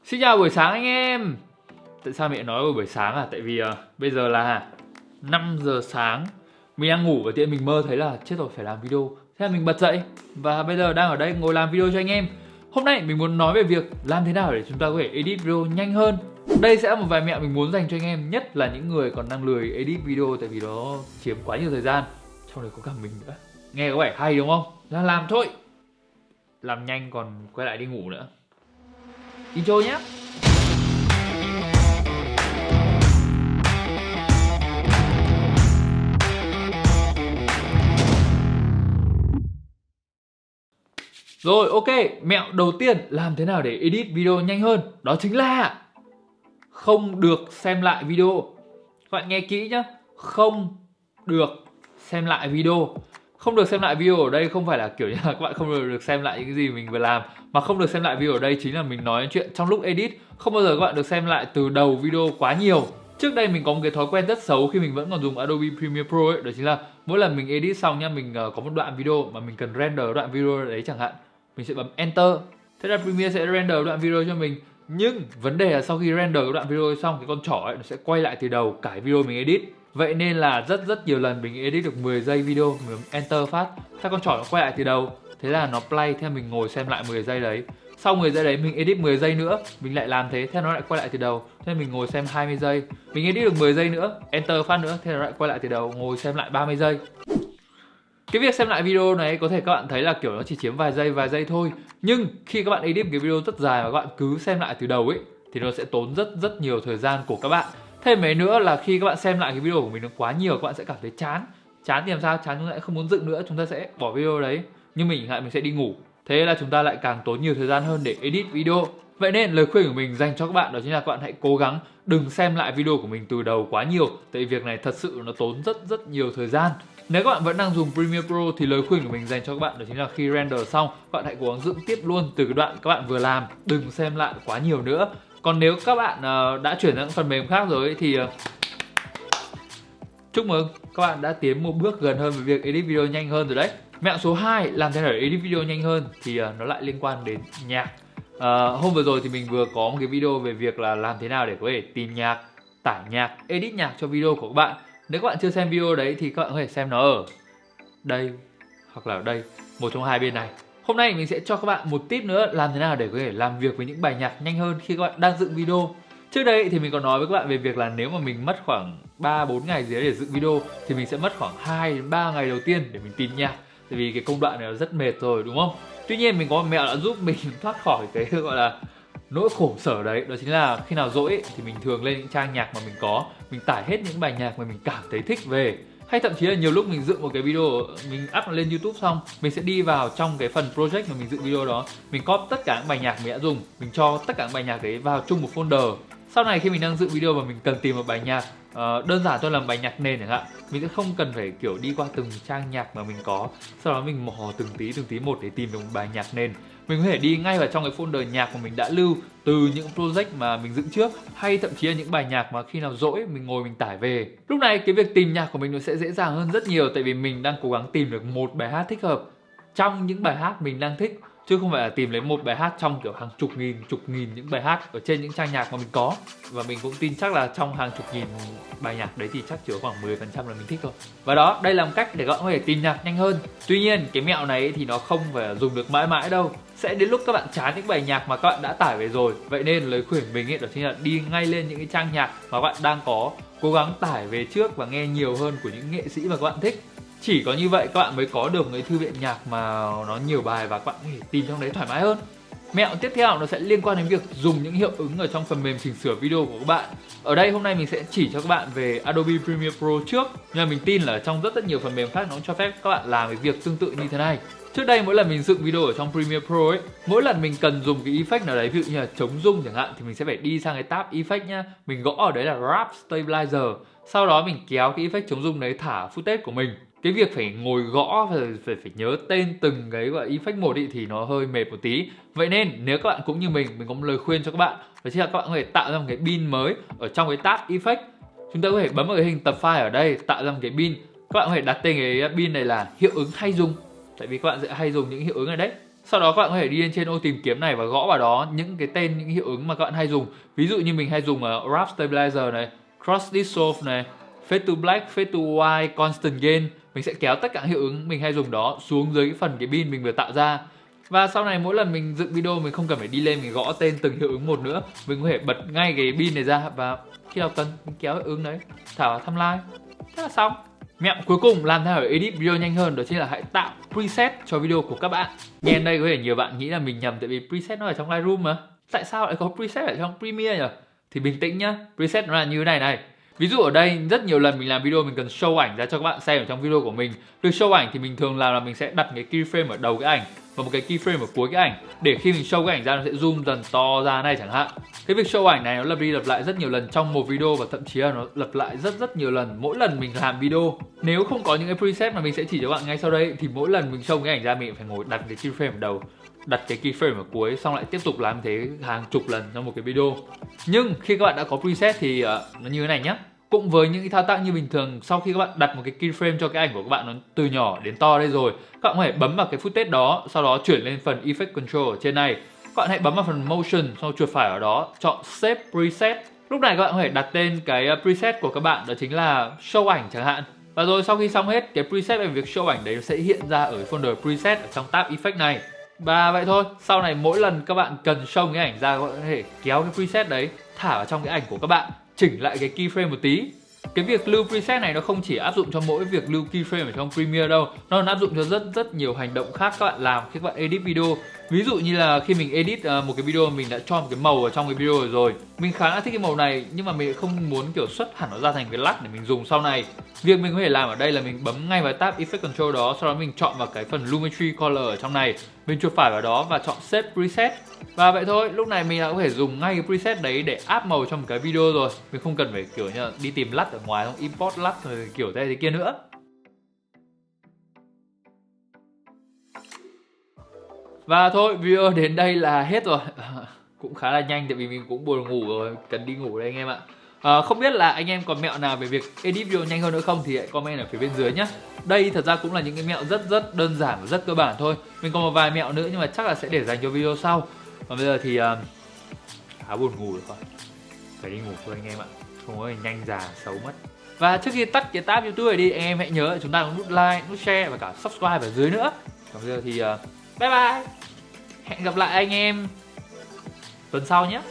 Xin chào buổi sáng anh em. Tại sao mẹ nói buổi sáng à? Tại vì bây giờ là 5 giờ sáng. Mình đang ngủ và tiện mình mơ thấy là chết rồi phải làm video. Thế là mình bật dậy và bây giờ đang ở đây ngồi làm video cho anh em. Hôm nay mình muốn nói về việc làm thế nào để chúng ta có thể edit video nhanh hơn. Đây sẽ là một vài mẹo mình muốn dành cho anh em, nhất là những người còn đang lười edit video tại vì nó chiếm quá nhiều thời gian. Trong đấy có cả mình nữa. Nghe có vẻ hay đúng không? Là làm thôi. Làm nhanh còn quay lại đi ngủ nữa. Intro nhé. Rồi ok, mẹo đầu tiên làm thế nào để edit video nhanh hơn đó chính là không được xem lại video. Các bạn nghe kỹ nhé, không được xem lại video. Không được xem lại video ở đây không phải là kiểu như là các bạn không được xem lại những cái gì mình vừa làm, mà không được xem lại video ở đây chính là mình nói chuyện trong lúc edit. Không bao giờ các bạn được xem lại từ đầu video quá nhiều. Trước đây mình có một cái thói quen rất xấu khi mình vẫn còn dùng Adobe Premiere Pro ấy, đó chính là mỗi lần mình edit xong nha, mình có một đoạn video mà mình cần render đoạn video đấy chẳng hạn, mình sẽ bấm Enter. Thế là Premiere sẽ render đoạn video cho mình. Nhưng vấn đề là sau khi render cái đoạn video xong, cái con trỏ ấy nó sẽ quay lại từ đầu cái video mình edit. Vậy nên là rất nhiều lần mình edit được 10 giây video, mình bấm Enter phát, thế con trỏ nó quay lại từ đầu. Thế là nó play, thế là mình ngồi xem lại 10 giây đấy. Sau 10 giây đấy mình edit 10 giây nữa, mình lại làm thế, thế nó lại quay lại từ đầu. Thế mình ngồi xem 20 giây. Mình edit được 10 giây nữa, Enter phát nữa, thế nó lại quay lại từ đầu, ngồi xem lại 30 giây. Cái việc xem lại video này có thể các bạn thấy là kiểu nó chỉ chiếm vài giây thôi. Nhưng khi các bạn edit một cái video rất dài và các bạn cứ xem lại từ đầu ấy thì nó sẽ tốn rất nhiều thời gian của các bạn. Thêm mấy nữa là khi các bạn xem lại cái video của mình nó quá nhiều, các bạn sẽ cảm thấy chán. Chán thì làm sao? Chán chúng ta sẽ không muốn dựng nữa, chúng ta sẽ bỏ video đấy. Nhưng mình sẽ đi ngủ. Thế là chúng ta lại càng tốn nhiều thời gian hơn để edit video. Vậy nên lời khuyên của mình dành cho các bạn đó chính là các bạn hãy cố gắng đừng xem lại video của mình từ đầu quá nhiều. Tại vì việc này thật sự nó tốn rất nhiều thời gian. Nếu các bạn vẫn đang dùng Premiere Pro thì lời khuyên của mình dành cho các bạn đó chính là khi render xong, các bạn hãy cố gắng dựng tiếp luôn từ cái đoạn các bạn vừa làm, đừng xem lại quá nhiều nữa. Còn nếu các bạn đã chuyển sang phần mềm khác rồi thì chúc mừng, các bạn đã tiến một bước gần hơn với việc edit video nhanh hơn rồi đấy. Mẹo số 2 làm thế nào để edit video nhanh hơn thì nó lại liên quan đến nhạc. Hôm vừa rồi thì mình vừa có một cái video về việc là làm thế nào để có thể tìm nhạc, tải nhạc, edit nhạc cho video của các bạn. Nếu các bạn chưa xem video đấy thì các bạn có thể xem nó ở đây hoặc là ở đây, một trong hai bên này. Hôm nay mình sẽ cho các bạn một tip nữa làm thế nào để có thể làm việc với những bài nhạc nhanh hơn khi các bạn đang dựng video. Trước đây thì mình có nói với các bạn về việc là nếu mà mình mất khoảng 3-4 ngày gì đấy để dựng video thì mình sẽ mất khoảng 2-3 ngày đầu tiên để mình tìm nhạc. Tại vì cái công đoạn này nó rất mệt rồi đúng không? Tuy nhiên mình có một mẹo đã giúp mình thoát khỏi cái gọi là nỗi khổ sở đấy. Đó chính là khi nào rỗi thì mình thường lên những trang nhạc mà mình có, mình tải hết những bài nhạc mà mình cảm thấy thích về. Hay thậm chí là nhiều lúc mình dựng một cái video, mình up lên YouTube xong, mình sẽ đi vào trong cái phần project mà mình dựng video đó, mình copy tất cả những bài nhạc mình đã dùng, mình cho tất cả những bài nhạc đấy vào chung một folder. Sau này khi mình đang dựng video và mình cần tìm một bài nhạc đơn giản thôi, làm bài nhạc nền chẳng hạn, mình sẽ không cần phải kiểu đi qua từng trang nhạc mà mình có, sau đó mình mò từng tí một để tìm được một bài nhạc nền. Mình có thể đi ngay vào trong cái folder nhạc mà mình đã lưu từ những project mà mình dựng trước, hay thậm chí là những bài nhạc mà khi nào rỗi mình ngồi mình tải về. Lúc này cái việc tìm nhạc của mình nó sẽ dễ dàng hơn rất nhiều, tại vì mình đang cố gắng tìm được một bài hát thích hợp trong những bài hát mình đang thích, chứ không phải là tìm lấy một bài hát trong kiểu hàng chục nghìn những bài hát ở trên những trang nhạc mà mình có. Và mình cũng tin chắc là trong hàng chục nghìn bài nhạc đấy thì chắc chỉ có khoảng 10% là mình thích thôi. Và đó, đây là một cách để các bạn có thể tìm nhạc nhanh hơn. Tuy nhiên cái mẹo này thì nó không phải dùng được mãi mãi đâu. Sẽ đến lúc các bạn chán những bài nhạc mà các bạn đã tải về rồi. Vậy nên lời khuyên của mình ấy đó chính là đi ngay lên những cái trang nhạc mà các bạn đang có, cố gắng tải về trước và nghe nhiều hơn của những nghệ sĩ mà các bạn thích. Chỉ có như vậy các bạn mới có được một cái thư viện nhạc mà nó nhiều bài và các bạn có thể tìm trong đấy thoải mái hơn. Mẹo tiếp theo nó sẽ liên quan đến việc dùng những hiệu ứng ở trong phần mềm chỉnh sửa video của các bạn. Ở đây hôm nay mình sẽ chỉ cho các bạn về Adobe Premiere Pro trước, nhưng mà mình tin là trong rất nhiều phần mềm khác nó cũng cho phép các bạn làm cái việc tương tự như thế này. Trước đây mỗi lần mình dựng video ở trong Premiere Pro ấy, mỗi lần mình cần dùng cái effect nào đấy, ví dụ như là chống rung chẳng hạn, thì mình sẽ phải đi sang cái tab effect nhá. Mình gõ ở đấy là Wrap Stabilizer. Sau đó mình kéo cái effect chống rung đấy thả footage của mình. Cái việc phải ngồi gõ và phải nhớ tên từng cái gọi effect một ý, thì nó hơi mệt một tí. Vậy nên nếu các bạn cũng như mình có một lời khuyên cho các bạn, đó chính là các bạn có thể tạo ra một cái bin mới ở trong cái tab effect. Chúng ta có thể bấm vào cái hình tập file ở đây, tạo ra một cái bin. Các bạn có thể đặt tên cái bin này là hiệu ứng hay dùng, tại vì các bạn sẽ hay dùng những hiệu ứng này đấy. Sau đó các bạn có thể đi lên trên ô tìm kiếm này và gõ vào đó những cái tên, những hiệu ứng mà các bạn hay dùng. Ví dụ như mình hay dùng Wrap Stabilizer này, Cross Dissolve này, Fade to Black, Fade to White, Constant Gain. Mình sẽ kéo tất cả hiệu ứng mình hay dùng đó xuống dưới cái phần cái pin mình vừa tạo ra. Và sau này mỗi lần mình dựng video mình không cần phải đi lên mình gõ tên từng hiệu ứng một nữa. Mình có thể bật ngay cái pin này ra và khi nào cần mình kéo hiệu ứng đấy, thả vào timeline. Thế là xong. Mẹo cuối cùng làm thế nào để edit video nhanh hơn đó chính là hãy tạo preset cho video của các bạn. Nghe đến đây có thể nhiều bạn nghĩ là mình nhầm tại vì preset nó ở trong Lightroom mà. Tại sao lại có preset ở trong Premiere nhỉ? Thì bình tĩnh nhá, preset nó là như thế này này. Ví dụ ở đây rất nhiều lần mình làm video mình cần show ảnh ra cho các bạn xem ở trong video của mình. Việc show ảnh thì mình thường làm là mình sẽ đặt cái keyframe ở đầu cái ảnh và một cái keyframe ở cuối cái ảnh để khi mình show cái ảnh ra nó sẽ zoom dần to ra này chẳng hạn. Cái việc show ảnh này nó lặp đi lặp lại rất nhiều lần trong một video và thậm chí là nó lặp lại rất nhiều lần mỗi lần mình làm video. Nếu không có những cái preset mà mình sẽ chỉ cho bạn ngay sau đây thì mỗi lần mình show cái ảnh ra mình phải ngồi đặt cái keyframe ở đầu, đặt cái keyframe ở cuối, xong lại tiếp tục làm thế hàng chục lần trong một cái video. Nhưng khi các bạn đã có preset thì nó như thế này nhé. Cũng với những cái thao tác như bình thường, sau khi các bạn đặt một cái keyframe cho cái ảnh của các bạn nó từ nhỏ đến to đây rồi, các bạn có thể bấm vào cái footage đó, sau đó chuyển lên phần Effect Control ở trên này. Các bạn hãy bấm vào phần Motion, sau chuột phải ở đó, chọn Save Preset. Lúc này các bạn có thể đặt tên cái preset của các bạn, đó chính là show ảnh chẳng hạn. Và rồi sau khi xong hết cái preset về việc show ảnh đấy nó sẽ hiện ra ở folder preset ở trong tab Effect này. Và vậy thôi, sau này mỗi lần các bạn cần show cái ảnh ra, các bạn có thể kéo cái preset đấy thả vào trong cái ảnh của các bạn, chỉnh lại cái keyframe một tí. Cái việc lưu preset này nó không chỉ áp dụng cho mỗi việc lưu keyframe ở trong Premiere đâu, nó còn áp dụng cho rất nhiều hành động khác các bạn làm khi các bạn edit video. Ví dụ như là khi mình edit một cái video mình đã cho một cái màu ở trong cái video rồi, mình khá là thích cái màu này nhưng mà mình không muốn kiểu xuất hẳn nó ra thành cái lắc để mình dùng sau này. Việc mình có thể làm ở đây là mình bấm ngay vào tab Effect Control đó, sau đó mình chọn vào cái phần Lumetri Color ở trong này, mình chuột phải vào đó và chọn Save Preset. Và vậy thôi, lúc này mình đã có thể dùng ngay cái preset đấy để áp màu trong một cái video rồi. Mình không cần phải kiểu như là đi tìm LUT ở ngoài, không import LUT rồi kiểu thế kia nữa. Và thôi, video đến đây là hết rồi. Cũng khá là nhanh tại vì mình cũng buồn ngủ rồi, cần đi ngủ đây anh em ạ. Không biết là anh em còn mẹo nào về việc edit video nhanh hơn nữa không thì hãy comment ở phía bên dưới nhé. Đây thật ra cũng là những cái mẹo rất đơn giản và rất cơ bản thôi. Mình còn một vài mẹo nữa nhưng mà chắc là sẽ để dành cho video sau. Còn bây giờ thì khá buồn ngủ rồi, phải đi ngủ thôi anh em ạ, không có thì nhanh già xấu mất. Và trước khi tắt cái tab YouTube này đi, anh em hãy nhớ chúng ta có nút like, nút share và cả subscribe ở dưới nữa. Còn bây giờ thì bye bye, hẹn gặp lại anh em tuần sau nhé.